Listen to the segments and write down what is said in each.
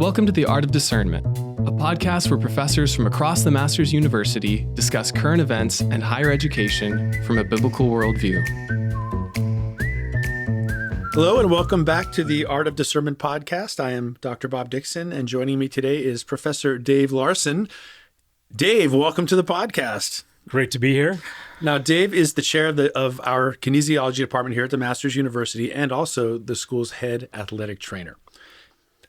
Welcome to The Art of Discernment, a podcast where professors from across the Masters University discuss current events and higher education from a biblical worldview. Hello and welcome back to the Art of Discernment podcast. I am Dr. Bob Dixon, and joining me today is Professor Dave Larsen. Dave, welcome to the podcast. Great to be here. Now, Dave is the chair of our kinesiology department here at the Masters University and also the school's head athletic trainer.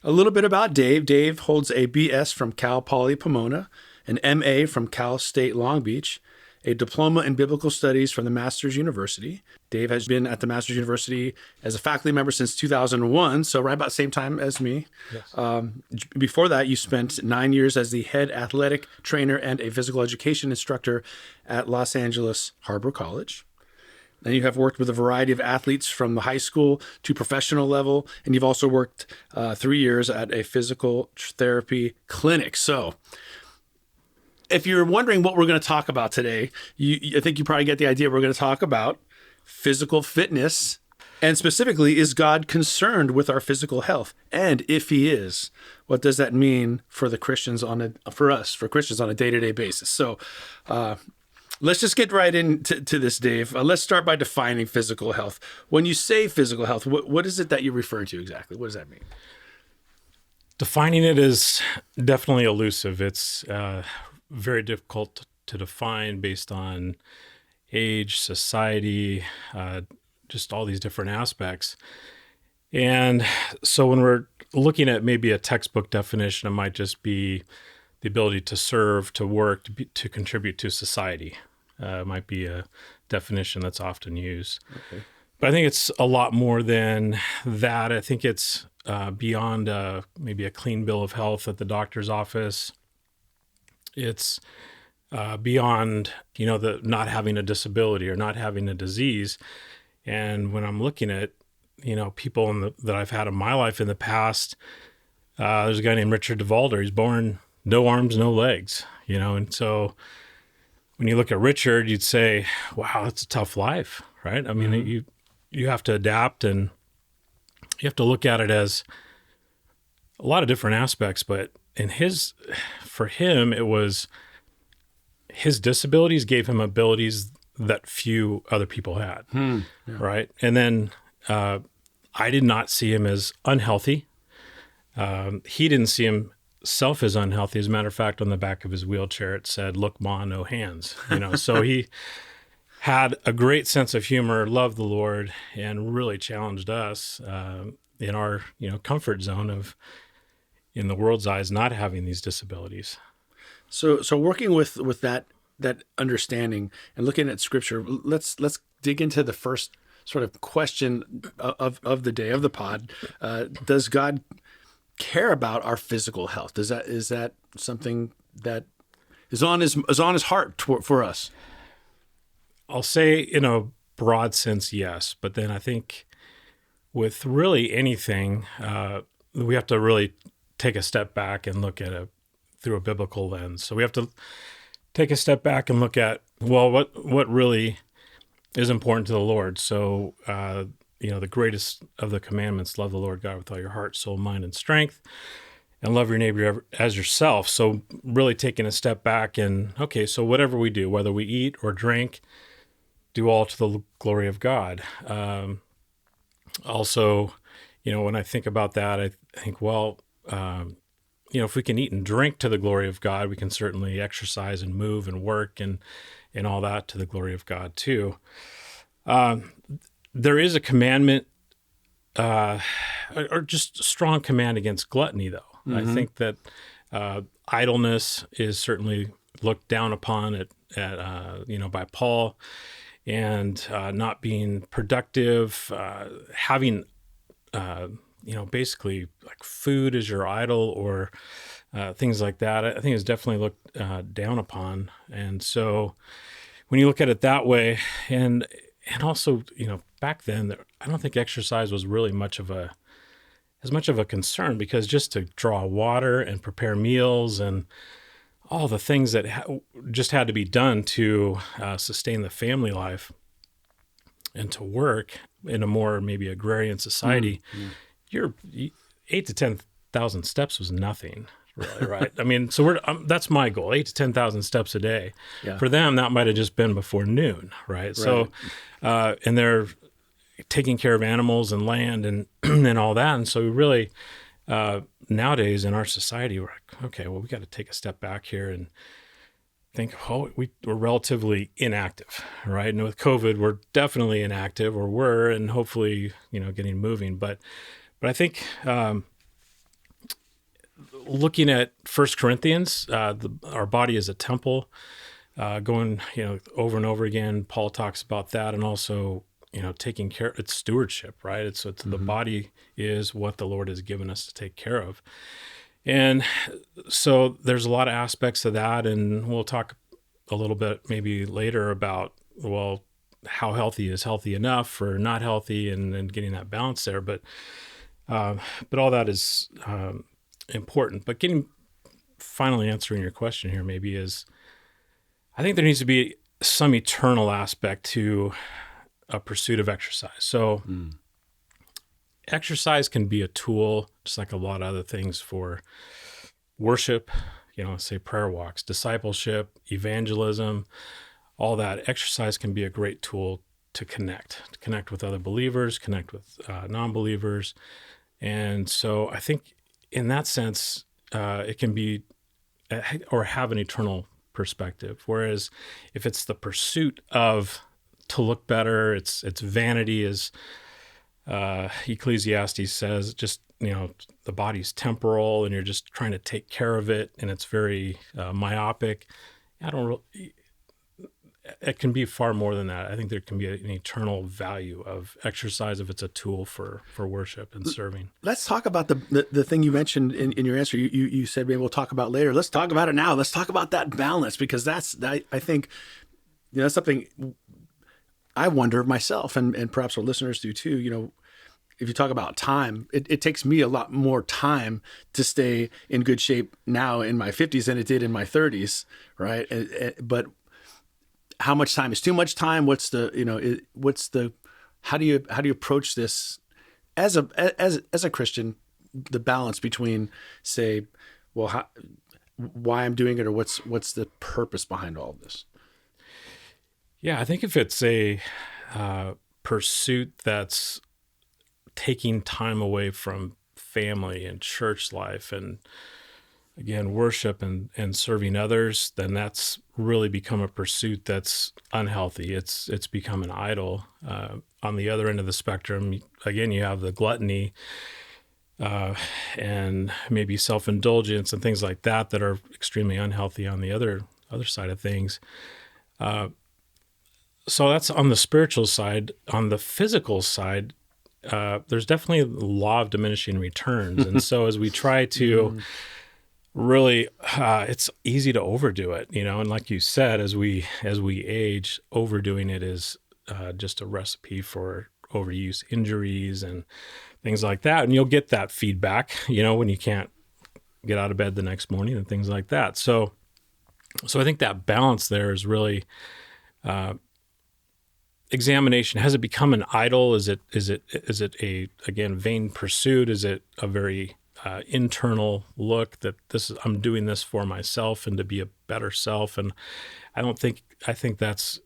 A little bit about Dave. Dave holds a BS from Cal Poly Pomona, an MA from Cal State Long Beach, a diploma in biblical studies from the Masters University. Dave has been at the Masters University as a faculty member since 2001, so right about the same time as me. Yes. Before that, you spent 9 years as the head athletic trainer and a physical education instructor at Los Angeles Harbor College. Then you have worked with a variety of athletes from the high school to professional level, and you've also worked 3 years at a physical therapy clinic. So if you're wondering what we're going to talk about today, I think you probably get the idea. We're going to talk about physical fitness, and specifically, is God concerned with our physical health? And if he is, what does that mean for Christians on a day-to-day basis? So let's just get right into this, Dave. Let's start by defining physical health. When you say physical health, what is it that you refer to exactly? What does that mean? Defining it is definitely elusive. It's very difficult to define based on age, society, just all these different aspects. And so when we're looking at maybe a textbook definition, it might just be the ability to serve, to work, to contribute to society. Might be a definition that's often used. Okay. But I think it's a lot more than that. I think it's beyond maybe a clean bill of health at the doctor's office. It's beyond, the not having a disability or not having a disease. And when I'm looking at, people that I've had in my life in the past, there's a guy named Richard DeValder. He's born no arms, no legs, and so when you look at Richard, you'd say, wow, that's a tough life, right? I mean, you have to adapt, and you have to look at it as a lot of different aspects, but for him, it was his disabilities gave him abilities that few other people had, right? And then I did not see him as unhealthy. He didn't see himself as unhealthy. As a matter of fact, on the back of his wheelchair, it said, "Look, Ma, no hands." So he had a great sense of humor, loved the Lord, and really challenged us in our comfort zone of, in the world's eyes, not having these disabilities. So working with that understanding and looking at Scripture, let's dig into the first sort of question of the day of the pod. Does God care about our physical health? Is that something that is on his heart for us? I'll say in a broad sense, yes. But then I think with really anything, we have to really take a step back and look at it through a biblical lens. So we have to take a step back and look at, well, what really is important to the Lord. So, the greatest of the commandments, love the Lord God with all your heart, soul, mind, and strength, and love your neighbor as yourself. So really taking a step back and, okay, so whatever we do, whether we eat or drink, do all to the glory of God. Also, when I think about that, I think, well, if we can eat and drink to the glory of God, we can certainly exercise and move and work and all that to the glory of God too. There is a commandment, or just a strong command against gluttony, though. I think that idleness is certainly looked down upon by Paul, and not being productive, having basically like food as your idol or things like that, I think is definitely looked down upon. And so when you look at it that way, and also, back then, I don't think exercise was really as much of a concern, because just to draw water and prepare meals and all the things that just had to be done to sustain the family life and to work in a more maybe agrarian society, you're 8,000 to 8,000 steps was nothing, really, right? I mean, so that's my goal, 8 to 10,000 steps a day. Yeah. For them, that might have just been before noon, right? So, and they're taking care of animals and land and and all that. And so we really, nowadays in our society, we're like, okay, well, we got to take a step back here and think, oh, we're relatively inactive, right? And with COVID, we're definitely inactive, and hopefully, getting moving. But I think looking at 1 Corinthians, our body is a temple, going, over and over again, Paul talks about that, and also, taking care, it's stewardship, right? It's the body is what the Lord has given us to take care of. And so there's a lot of aspects of that, and we'll talk a little bit maybe later about, well, how healthy is healthy enough or not healthy, and getting that balance there. But all that is important. But finally answering your question here maybe is, I think there needs to be some eternal aspect to a pursuit of exercise. So exercise can be a tool, just like a lot of other things, for worship, say prayer walks, discipleship, evangelism, all that. Exercise can be a great tool to connect with other believers, connect with non-believers. And so I think in that sense, it can be or have an eternal perspective. Whereas if it's the pursuit of to look better, it's vanity, as Ecclesiastes says, just, the body's temporal and you're just trying to take care of it, and it's very myopic. It can be far more than that. I think there can be an eternal value of exercise if it's a tool for worship and serving. Let's talk about the thing you mentioned in your answer. You said maybe we'll talk about later. Let's talk about it now. Let's talk about that balance, because I think that's something I wonder myself, and perhaps our listeners do too. If you talk about time, it takes me a lot more time to stay in good shape now in my 50s than it did in my 30s, right? But how much time is too much time? How do you approach this as a Christian, the balance between, say, well, why I'm doing it, or what's the purpose behind all of this? Yeah, I think if it's a pursuit that's taking time away from family and church life and, again, worship and serving others, then that's really become a pursuit that's unhealthy. It's become an idol. On the other end of the spectrum, again, you have the gluttony and maybe self-indulgence and things like that are extremely unhealthy on the other side of things. So that's on the spiritual side. On the physical side, there's definitely a law of diminishing returns. And so as we try to really, it's easy to overdo it, and like you said, as we age, overdoing it is just a recipe for overuse injuries and things like that. And you'll get that feedback, when you can't get out of bed the next morning and things like that. So I think that balance there is really examination. Has it become an idol? Is it a, again, vain pursuit? Is it a very internal look that I'm doing this for myself and to be a better self? And I think that's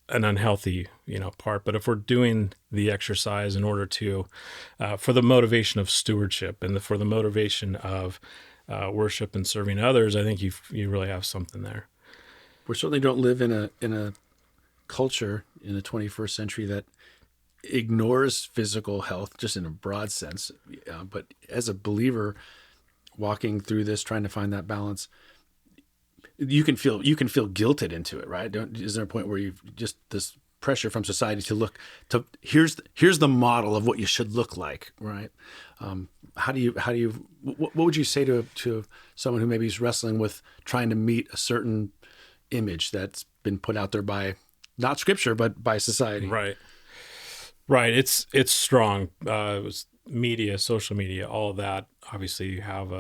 an unhealthy, part. But if we're doing the exercise in order to, for the motivation of stewardship and for the motivation of worship and serving others, I think you really have something there. We certainly don't live in a culture in the 21st century that ignores physical health, just in a broad sense. But as a believer walking through this, trying to find that balance, you can feel guilted into it, right? Is there a point where you've just this pressure from society to look to here's the model of what you should look like, right? What would you say to someone who maybe is wrestling with trying to meet a certain image that's been put out there by not scripture, but by society? Right. It's strong. It was media, social media, all of that. Obviously, you have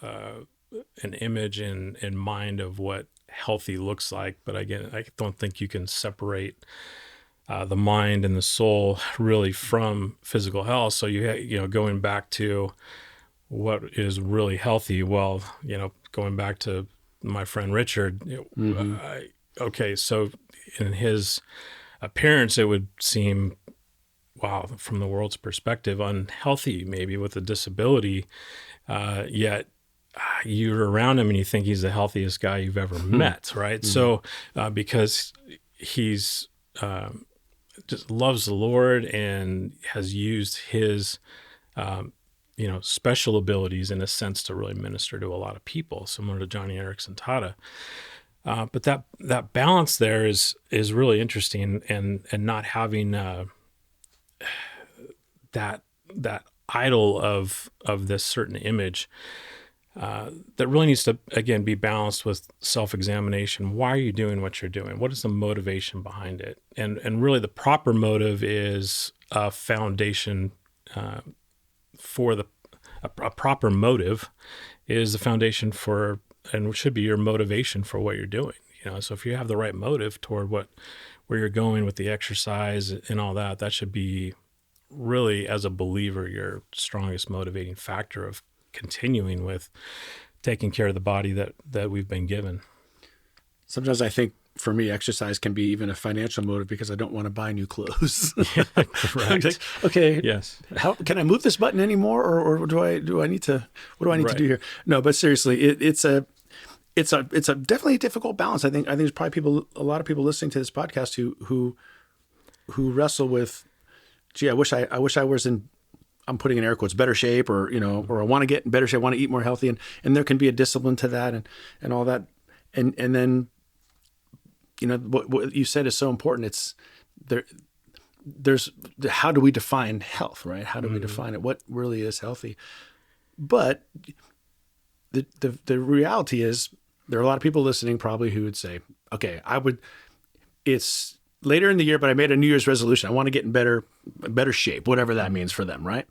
an image in mind of what healthy looks like. But again, I don't think you can separate the mind and the soul really from physical health. So going back to what is really healthy. Well, going back to my friend Richard, okay, so in his appearance, it would seem, wow, from the world's perspective, unhealthy, maybe with a disability, yet you're around him and you think he's the healthiest guy you've ever met, right? So because he's just loves the Lord and has used his special abilities in a sense to really minister to a lot of people, similar to Johnny Erickson Tata. But that balance there is really interesting, and not having that idol of this certain image that really needs to, again, be balanced with self-examination. Why are you doing what you're doing? What is the motivation behind it? And really the proper motive is a foundation for a proper motive is the foundation for, and should be your motivation for what you're doing. So if you have the right motive toward where you're going with the exercise and all that, that should be really, as a believer, your strongest motivating factor of continuing with taking care of the body that we've been given. Sometimes I think for me, exercise can be even a financial motive because I don't want to buy new clothes. Correct. Like, okay. Yes. How can I move this button anymore, or do I need to? What do I need to do here? No, but seriously, it's a definitely a difficult balance. I think there's probably a lot of people listening to this podcast who wrestle with, gee, I wish I was in, I'm putting in air quotes, better shape, or I want to get in better shape, I want to eat more healthy, and there can be a discipline to that and all that, and then what you said is so important. It's there's how do we define health, right? How do we define it? What really is healthy? But the reality is there are a lot of people listening probably who would say, okay, it's later in the year, but I made a New Year's resolution. I want to get in better shape, whatever that means for them, right?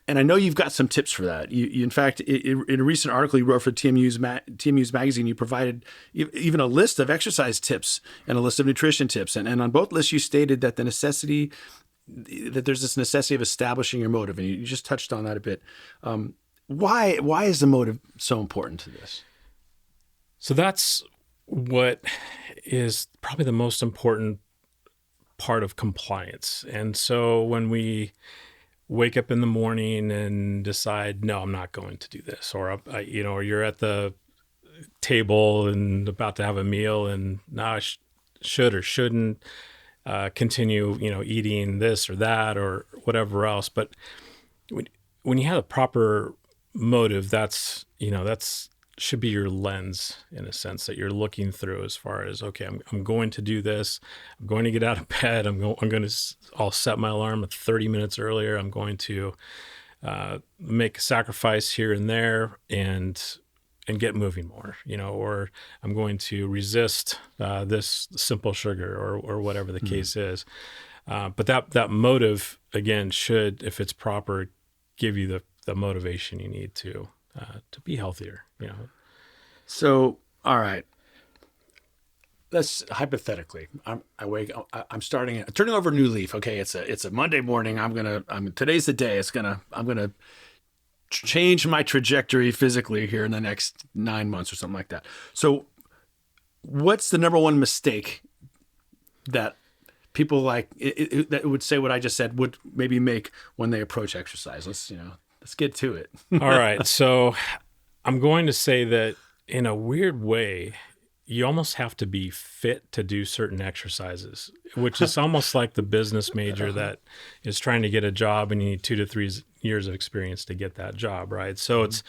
And I know you've got some tips for that. You in fact, in a recent article you wrote for TMU's magazine, you provided even a list of exercise tips and a list of nutrition tips. And on both lists, you stated that there's this necessity of establishing your motive. And you just touched on that a bit. Why is the motive so important to this? So that's what is probably the most important part of compliance. And so when we wake up in the morning and decide, no, I'm not going to do this, or you're at the table and about to have a meal and I should or shouldn't continue, eating this or that or whatever else. But when you have a proper motive, that's should be your lens, in a sense, that you're looking through as far as, okay, I'm going to do this. I'm going to get out of bed. I'll set my alarm 30 minutes earlier. I'm going to make a sacrifice here and there and get moving more, or I'm going to resist this simple sugar or whatever the case is. But that motive, again, should, if it's proper, give you the motivation you need to be healthier, So, all right. Let's hypothetically, I'm turning over a new leaf. Okay, it's a Monday morning. Today's the day. I'm gonna change my trajectory physically here in the next 9 months or something like that. So, what's the number one mistake that people that would say what I just said would maybe make when they approach exercise? Let's get to it. All right. So I'm going to say that in a weird way, you almost have to be fit to do certain exercises, which is almost like the business major that is trying to get a job and you need 2 to 3 years of experience to get that job, right? So it's,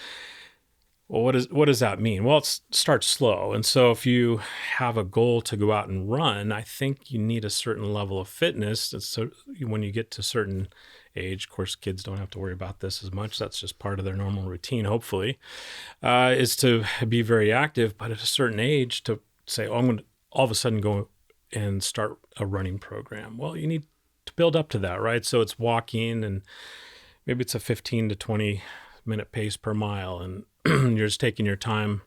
well, what does that mean? Well, it starts slow. And so if you have a goal to go out and run, I think you need a certain level of fitness. So when you get to a certain age, of course, kids don't have to worry about this as much. That's just part of their normal routine, hopefully, is to be very active. But at a certain age, to say, I'm going to all of a sudden go and start a running program. Well, you need to build up to that, right? So it's walking, and maybe it's a 15 to 20 minute pace per mile, and you're just taking your time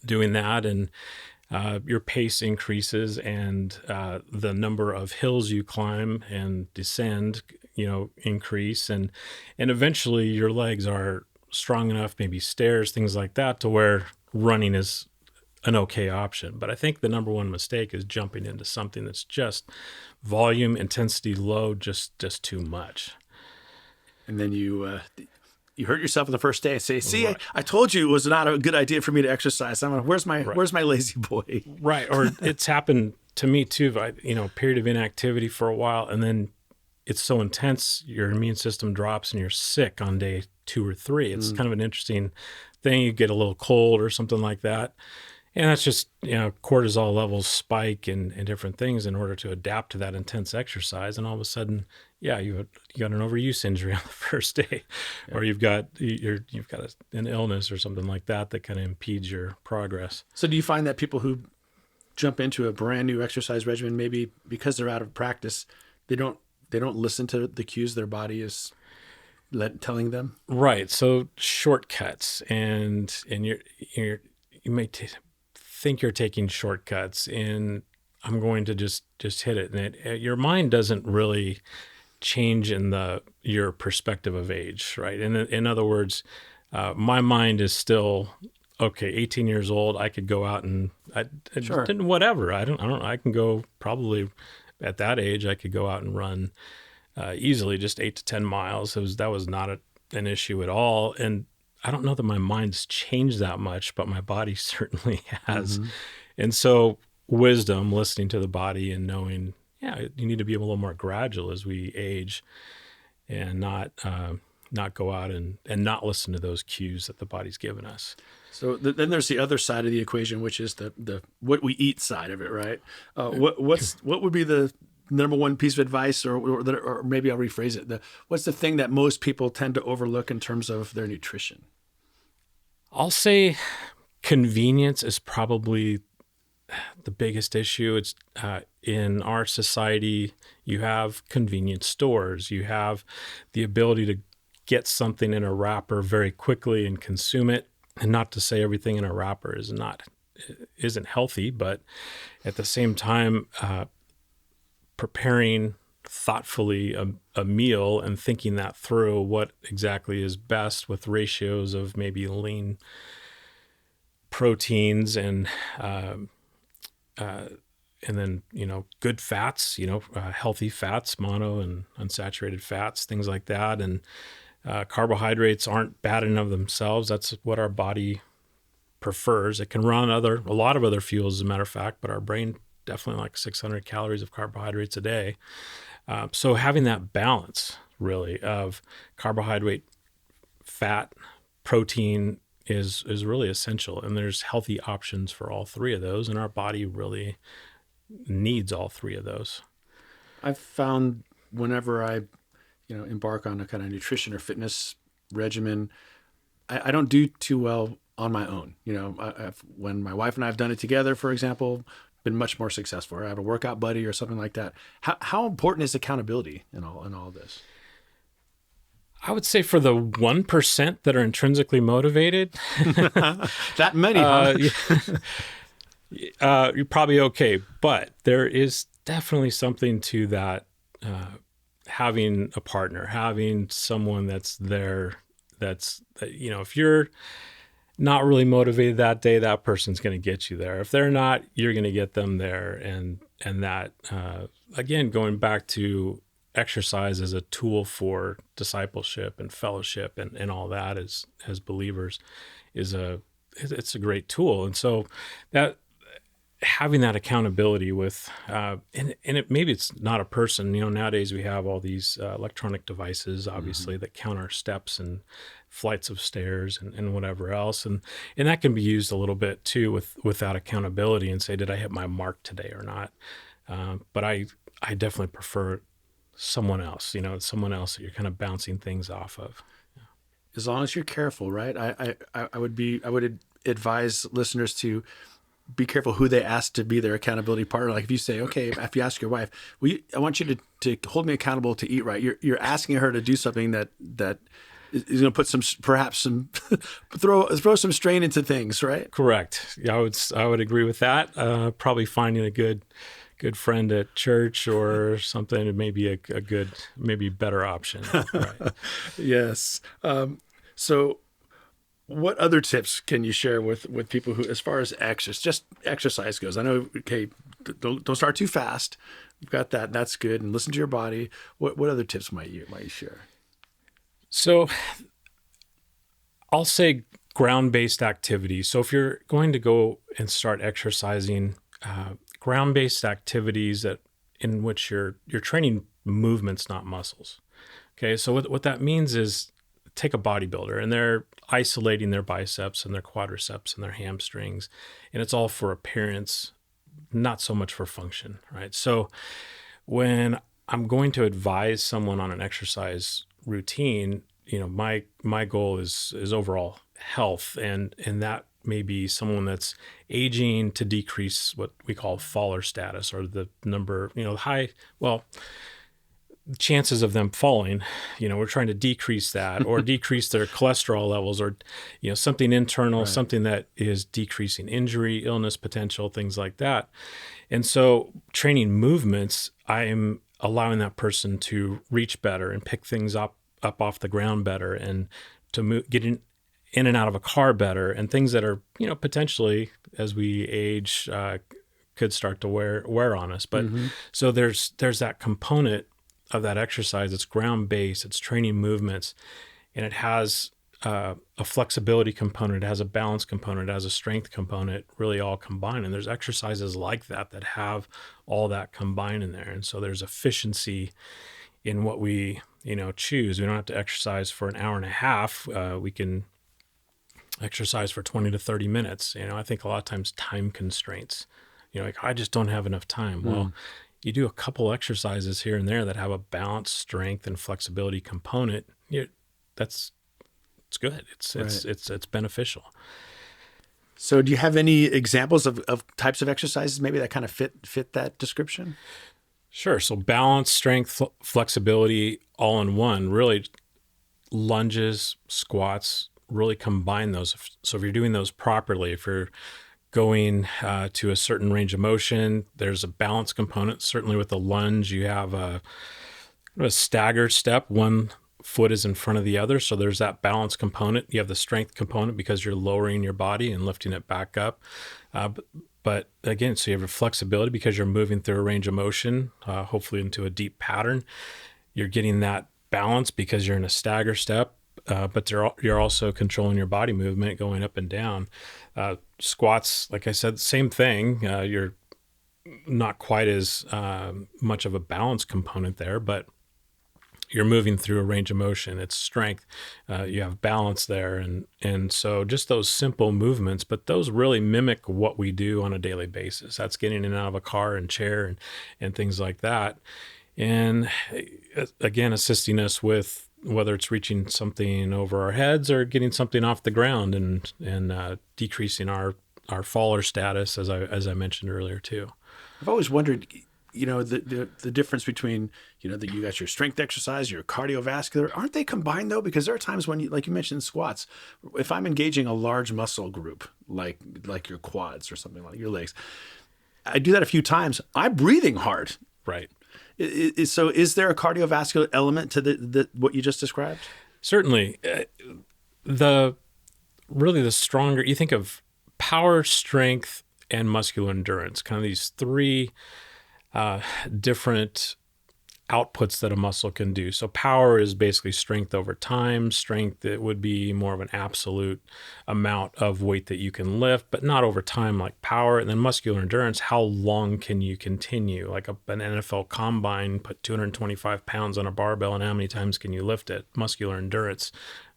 doing that, and your pace increases, and the number of hills you climb and descend increase, and eventually your legs are strong enough, maybe stairs, things like that, to where running is an okay option. But I think the number one mistake is jumping into something that's just volume, intensity, load, just too much. And then you hurt yourself on the first day. Say, see, Right. I told you it was not a good idea for me to exercise. Where's my lazy boy? Right. Or it's happened to me too. Period of inactivity for a while, and then it's so intense, your immune system drops and you're sick on day 2 or 3. It's kind of an interesting thing. You get a little cold or something like that. And that's just, cortisol levels spike and different things in order to adapt to that intense exercise. And all of a sudden, you got an overuse injury on the first day, or you've got an illness or something like that kind of impedes your progress. So do you find that people who jump into a brand new exercise regimen, maybe because they're out of practice, they don't listen to the cues their body is telling them? Right. So shortcuts, and you may think you're taking shortcuts, and I'm going to just hit it. And your mind doesn't really change in your perspective of age, right? In other words, my mind is still, okay, 18 years old, I could go out and Sure. whatever. I can go probably at that age, I could go out and run easily just 8 to 10 miles. That was not an issue at all. And I don't know that my mind's changed that much, but my body certainly has. Mm-hmm. And so wisdom, listening to the body and knowing, you need to be a little more gradual as we age, and not go out and not listen to those cues that the body's given us. So then there's the other side of the equation, which is the what we eat side of it, right? What would be the number one piece of advice, or maybe I'll rephrase it. What's the thing that most people tend to overlook in terms of their nutrition? I'll say convenience is probably the biggest issue. It's in our society, you have convenience stores. You have the ability to get something in a wrapper very quickly and consume it. And not to say everything in a wrapper isn't healthy, but at the same time, preparing thoughtfully a meal and thinking that through, what exactly is best with ratios of maybe lean proteins and then, good fats, healthy fats, mono and unsaturated fats, things like that. And carbohydrates aren't bad in and of themselves. That's what our body prefers. It can run a lot of other fuels, as a matter of fact, but our brain definitely like 600 calories of carbohydrates a day. So having that balance really of carbohydrate, fat, protein is really essential. And there's healthy options for all 3 of those. And our body really needs all 3 of those. I've found whenever I, embark on a kind of nutrition or fitness regimen, I don't do too well on my own. When my wife and I have done it together, for example, been much more successful. I have a workout buddy or something like that. How important is accountability in all of this? I would say for the 1% that are intrinsically motivated, that many, huh? you're probably okay. But there is definitely something to that, having a partner, having someone that's there, if you're not really motivated that day, that person's going to get you there. If they're not, you're going to get them there. And that, again, going back to exercise as a tool for discipleship and fellowship and all that as believers it's a great tool. And so that having that accountability with, maybe it's not a person, nowadays we have all these electronic devices, obviously, that count our steps and flights of stairs and whatever else. And that can be used a little bit too with that accountability and say, did I hit my mark today or not? But I definitely prefer someone else, someone else that you're kind of bouncing things off of. As long as you're careful, right? I would advise listeners to be careful who they ask to be their accountability partner. Like if you say, okay, if you ask your wife, I want you to hold me accountable to eat right. You're asking her to do something that is going to put some throw some strain into things, right? Correct. Yeah, I would agree with that. Probably finding a good good friend at church or something, it may be a good, maybe better option. Right. Yes. So what other tips can you share with people who, as far as exercise goes? I know, okay, don't start too fast. You've got that. That's good. And listen to your body. What other tips might you share? So I'll say ground-based activities. So if you're going to go and start exercising, ground-based activities in which you're training movements, not muscles. Okay, so what that means is take a bodybuilder and they're isolating their biceps and their quadriceps and their hamstrings, and it's all for appearance, not so much for function, right? So when I'm going to advise someone on an exercise routine, my goal is overall health, and that may be someone that's aging to decrease what we call faller status, or the number, chances of them falling, we're trying to decrease that, or decrease their cholesterol levels, or, something internal, right, something that is decreasing injury, illness potential, things like that. And so training movements, I'm allowing that person to reach better and pick things up off the ground better, and to get in and out of a car better, and things that are, potentially as we age, could start to wear on us. But so there's that component of that exercise. It's ground-based, it's training movements, and it has a flexibility component, it has a balance component, it has a strength component, really all combined. And there's exercises like that have all that combined in there. And so there's efficiency in what we, choose. We don't have to exercise for an hour and a half. We can exercise for 20 to 30 minutes. I think a lot of times time constraints, I just don't have enough time. Well, you do a couple exercises here and there that have a balance, strength, and flexibility component. It's good. It's beneficial. So do you have any examples of types of exercises maybe that kind of fit that description? Sure. So balance, strength, flexibility, all in one. Really, lunges, squats, really combine those. So if you're doing those properly, if you're going to a certain range of motion, there's a balance component. Certainly with the lunge, you have a stagger step. One foot is in front of the other. So there's that balance component. You have the strength component because you're lowering your body and lifting it back up. But again, so you have your flexibility because you're moving through a range of motion, hopefully into a deep pattern. You're getting that balance because you're in a stagger step. But you're also controlling your body movement, going up and down. Squats, like I said, same thing. You're not quite as much of a balance component there, but you're moving through a range of motion. It's strength. You have balance there. And so just those simple movements, but those really mimic what we do on a daily basis. That's getting in and out of a car and chair and things like that. And again, assisting us with whether it's reaching something over our heads or getting something off the ground, and decreasing our faller status, as I mentioned earlier too. I've always wondered, the difference between, that you got your strength exercise, your cardiovascular, aren't they combined though? Because there are times when, like you mentioned, squats, if I'm engaging a large muscle group, like your quads or something, like your legs, I do that a few times, I'm breathing hard. Right. So is there a cardiovascular element to the what you just described? Certainly. The stronger, you think of power, strength, and muscular endurance, kind of these three different outputs that a muscle can do. So power is basically strength over time. Strength, it would be more of an absolute amount of weight that you can lift, but not over time like power. And then muscular endurance, how long can you continue? Like an NFL combine, put 225 pounds on a barbell, and how many times can you lift it? Muscular endurance.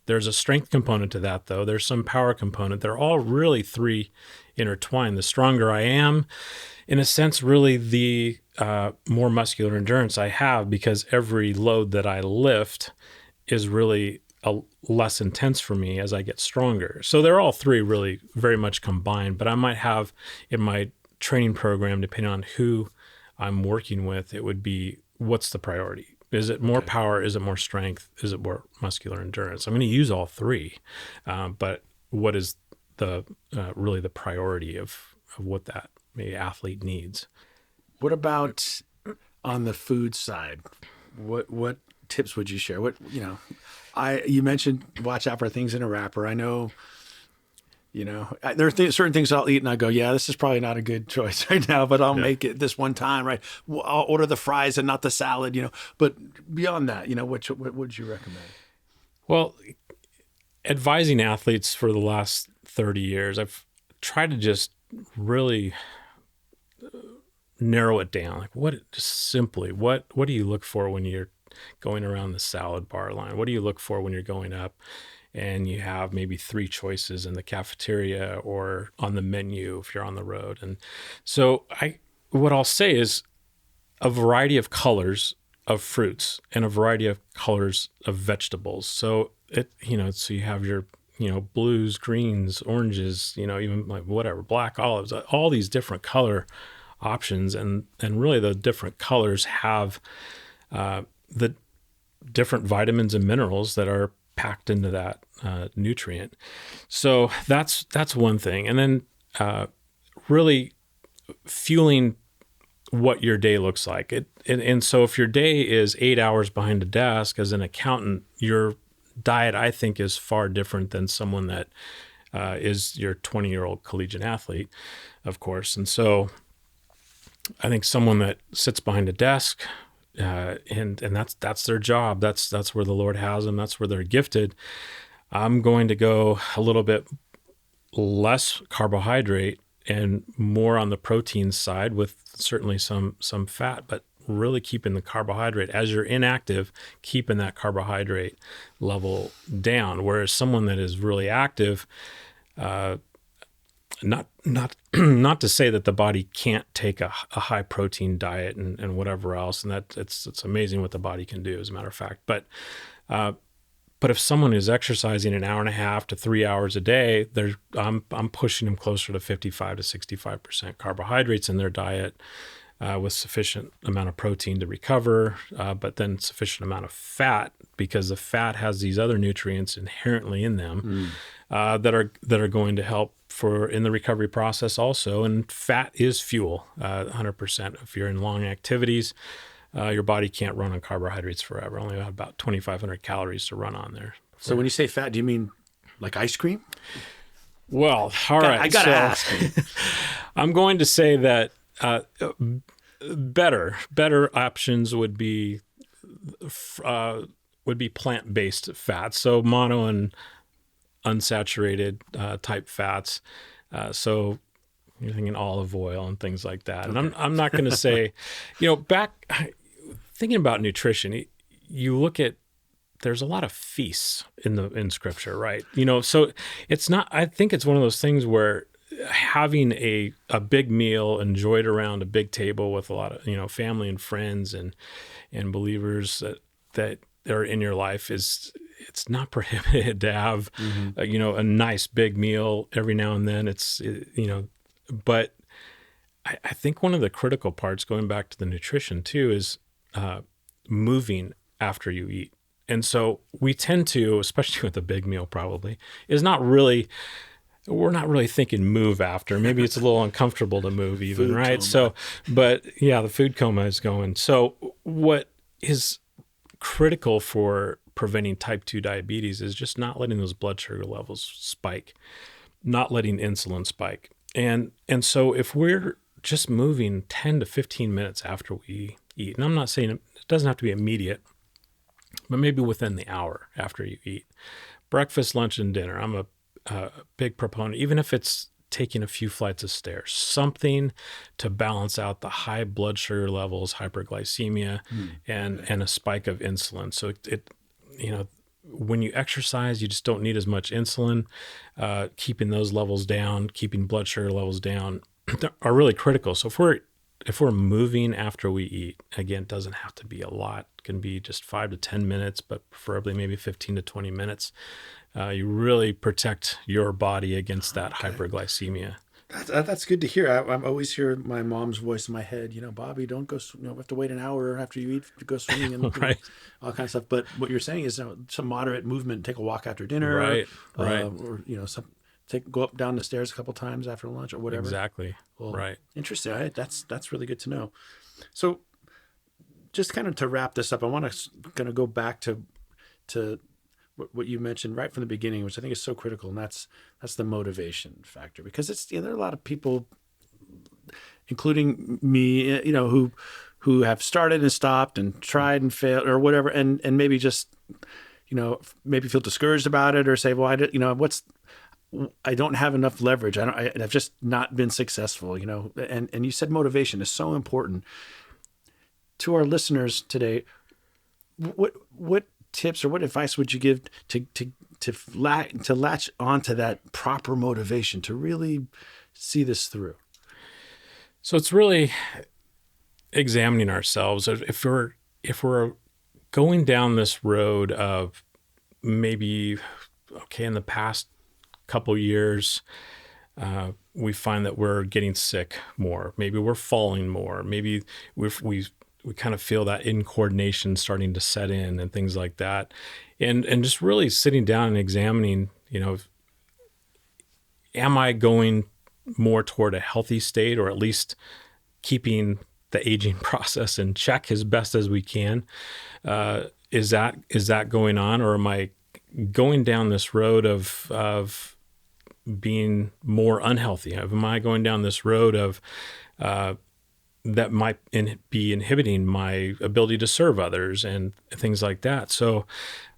There's a strength component to that, though. There's some power component. They're all really three intertwined. The stronger I am, in a sense, really the more muscular endurance I have, because every load that I lift is really less intense for me as I get stronger. So they're all three really very much combined, but I might have in my training program, depending on who I'm working with, it would be, what's the priority? Is it more power? Is it more strength? Is it more muscular endurance? I'm going to use all three, but what is the really the priority of what that maybe athlete needs? What about on the food side? What tips would you share? You mentioned watch out for things in a wrapper. I know, there are certain things I'll eat and I go, yeah, this is probably not a good choice right now, but I'll make it this one time, right? I'll order the fries and not the salad, But beyond that, what would you recommend? Well, advising athletes for the last 30 years, I've tried to just really narrow it down. Like what do you look for when you're going around the salad bar line? What do you look for when you're going up and you have maybe 3 choices in the cafeteria or on the menu if you're on the road? And so what I'll say is a variety of colors of fruits and a variety of colors of vegetables. So so you have your, blues, greens, oranges, even like whatever, black olives, all these different color options. And really the different colors have the different vitamins and minerals that are packed into that nutrient. So that's one thing. And then really fueling what your day looks like. And so if your day is 8 hours behind a desk as an accountant, your diet, I think, is far different than someone that is your 20-year-old collegiate athlete, of course. And so I think someone that sits behind a desk and that's their job. That's where the Lord has them. That's where they're gifted. I'm going to go a little bit less carbohydrate and more on the protein side with certainly some fat, but really keeping the carbohydrate as you're inactive, keeping that carbohydrate level down. Whereas someone that is really active, not to say that the body can't take a high protein diet and whatever else, and that it's amazing what the body can do, as a matter of fact. But if someone is exercising an hour and a half to 3 hours a day, I'm pushing them closer to 55 to 65% carbohydrates in their diet, with sufficient amount of protein to recover, but then sufficient amount of fat, because the fat has these other nutrients inherently in them that are going to help in the recovery process also. And fat is fuel, 100%. If you're in long activities, your body can't run on carbohydrates forever. Only about 2,500 calories to run on there. So when you say fat, do you mean like ice cream? Well, all right. I gotta ask. I'm going to say that better options would be plant-based fats, so mono and unsaturated type fats. So you're thinking olive oil and things like that. Okay. And I'm not going to say, back thinking about nutrition, you look at, there's a lot of feasts in Scripture, right? So it's not. I think it's one of those things where having a big meal enjoyed around a big table with a lot of family and friends and believers that are in your life it's not prohibited to have a nice big meal every now and then. But I think one of the critical parts, going back to the nutrition too, is moving after you eat. And so we tend to, especially with a big meal probably, we're not really thinking move after. Maybe it's a little uncomfortable to move even, food right? Coma. So, but yeah, the food coma is going. So what is critical for preventing type 2 diabetes is just not letting those blood sugar levels spike, not letting insulin spike. And so if we're just moving 10 to 15 minutes after we eat, and I'm not saying it doesn't have to be immediate, but maybe within the hour after you eat. Breakfast, lunch, and dinner. I'm a big proponent, even if it's taking a few flights of stairs, something to balance out the high blood sugar levels, hyperglycemia, and a spike of insulin. So when you exercise, you just don't need as much insulin. Keeping those levels down, keeping blood sugar levels down are really critical. So if we're moving after we eat, again, it doesn't have to be a lot. It can be just 5 to 10 minutes, but preferably maybe 15 to 20 minutes. You really protect your body against that hyperglycemia. That's good to hear. I always hear my mom's voice in my head, Bobby, don't go, we have to wait an hour after you eat to go swimming and right. All kinds of stuff. But what you're saying is some moderate movement, take a walk after dinner. Right. Or, go up down the stairs a couple times after lunch or whatever. Exactly. Well, right. Interesting. That's really good to know. So, just kind of to wrap this up, I want to kind of go back to what you mentioned right from the beginning, which I think is so critical, and that's the motivation factor, because it's there are a lot of people, including me, who have started and stopped and tried and failed or whatever, and maybe just maybe feel discouraged about it or say, well, I don't have enough leverage. I've just not been successful, and you said motivation is so important. To our listeners today, what tips or what advice would you give to latch onto that proper motivation to really see this through? So it's really examining ourselves. If we're going down this road of maybe, okay, in the past couple years, we find that we're getting sick more. Maybe we're falling more. Maybe we kind of feel that incoordination starting to set in and things like that. And just really sitting down and examining, am I going more toward a healthy state, or at least keeping the aging process in check as best as we can? Is that going on, or am I going down this road of being more unhealthy? Am I going down this road of that might be inhibiting my ability to serve others and things like that? So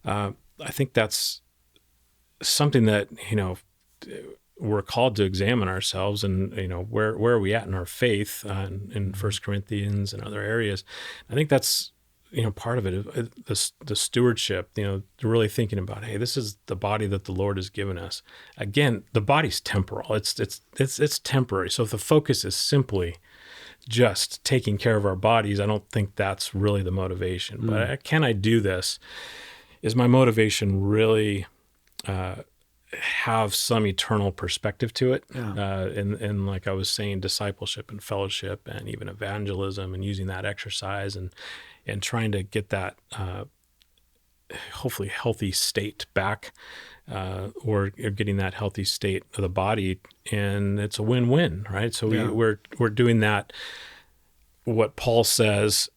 I think that's something that, we're called to examine ourselves, and, where are we at in our faith in 1 Corinthians and other areas. I think that's, part of it, the stewardship, really thinking about, hey, this is the body that the Lord has given us. Again, the body's temporal. It's temporary. So if the focus is simply just taking care of our bodies, I don't think that's really the motivation. But can I do this? Is my motivation really have some eternal perspective to it? Yeah. And like I was saying, discipleship and fellowship and even evangelism, and using that exercise and trying to get that hopefully healthy state back, or getting that healthy state of the body, and it's a win-win, right? So we're doing that. What Paul says,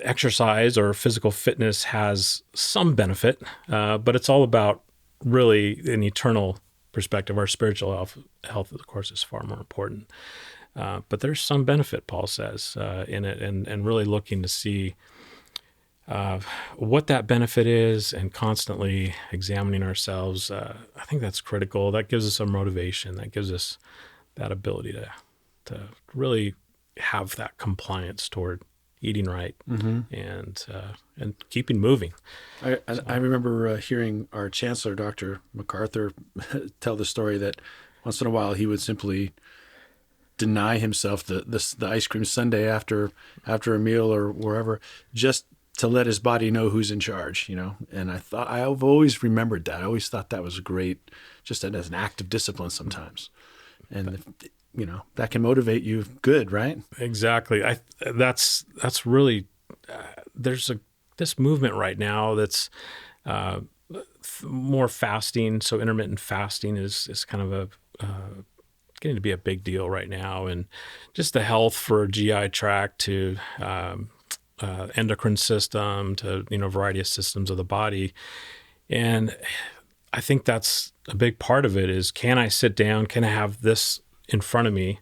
exercise or physical fitness has some benefit, but it's all about really an eternal perspective. Our spiritual health, of course, is far more important. But there's some benefit, Paul says, in it, and really looking to see what that benefit is, and constantly examining ourselves. I think that's critical. That gives us some motivation. That gives us that ability to really have that compliance toward eating right, and keeping moving. I remember hearing our chancellor, Dr. MacArthur, tell the story that once in a while he would simply deny himself the ice cream sundae after a meal or wherever, just to let his body know who's in charge, And I've always remembered that. I always thought that was great, just as an act of discipline sometimes. And that can motivate you good, right? Exactly. That's really, there's this movement right now that's more fasting. So intermittent fasting is kind of getting to be a big deal right now, and just the health for GI tract to endocrine system to a variety of systems of the body. And I think that's a big part of it is, can I sit down? Can I have this in front of me?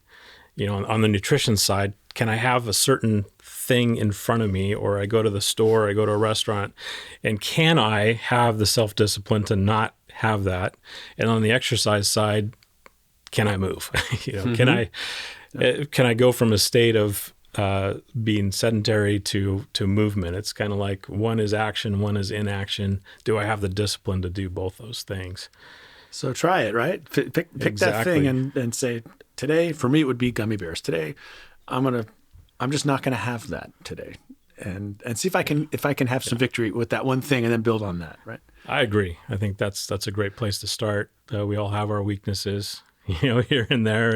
On the nutrition side, can I have a certain thing in front of me, or I go to the store, I go to a restaurant, and can I have the self-discipline to not have that? And on the exercise side, can I move? Can I go from a state of being sedentary to movement? It's kind of like one is action, one is inaction. Do I have the discipline to do both those things? So try it, right? Pick that thing and say, today, for me, it would be gummy bears. Today, I'm just not gonna have that today, and see if I can have some victory with that one thing, and then build on that, right? I agree. I think that's a great place to start. We all have our weaknesses, here and there,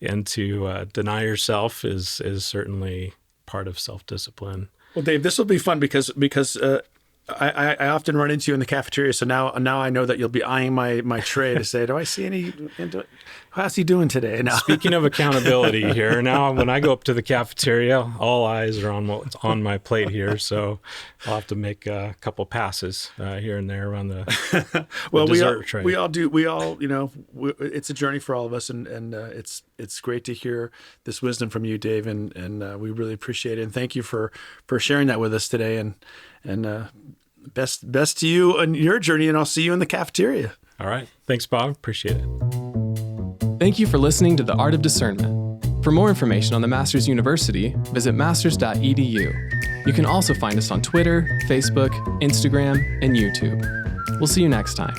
and to deny yourself is certainly part of self-discipline. Well, Dave, this will be fun because I often run into you in the cafeteria, so now I know that you'll be eyeing my tray to say, do I see any? How's he doing today? Now, speaking of accountability here, now when I go up to the cafeteria, all eyes are on what's on my plate here. So I'll have to make a couple passes here and there around the well, dessert tray. We all do. It's a journey for all of us, and it's great to hear this wisdom from you, Dave, and we really appreciate it. And thank you for sharing that with us today. And best to you on your journey, and I'll see you in the cafeteria. All right. Thanks, Bob. Appreciate it. Thank you for listening to The Art of Discernment. For more information on the Masters University, visit masters.edu. You can also find us on Twitter, Facebook, Instagram, and YouTube. We'll see you next time.